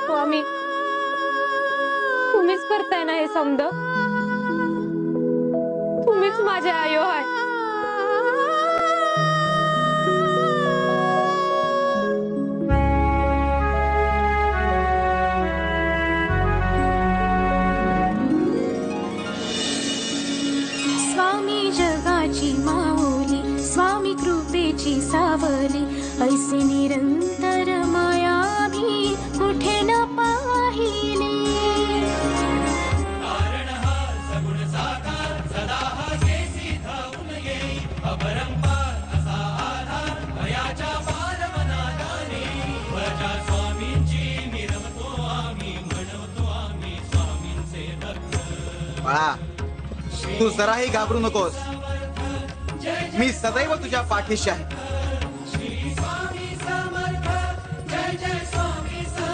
स्वामी, तुम्हीच करताय ना हे समद? तुम्हीच माझे आयो आहे. स्वामी जगाची माऊली, स्वामी कृपेची सावली, ऐसे निरंतर माया भी कुठे न पाहिली. बाळा, तू जराही घाबरू नकोस. मी सदैव तुझ्या पाठीशी आहे.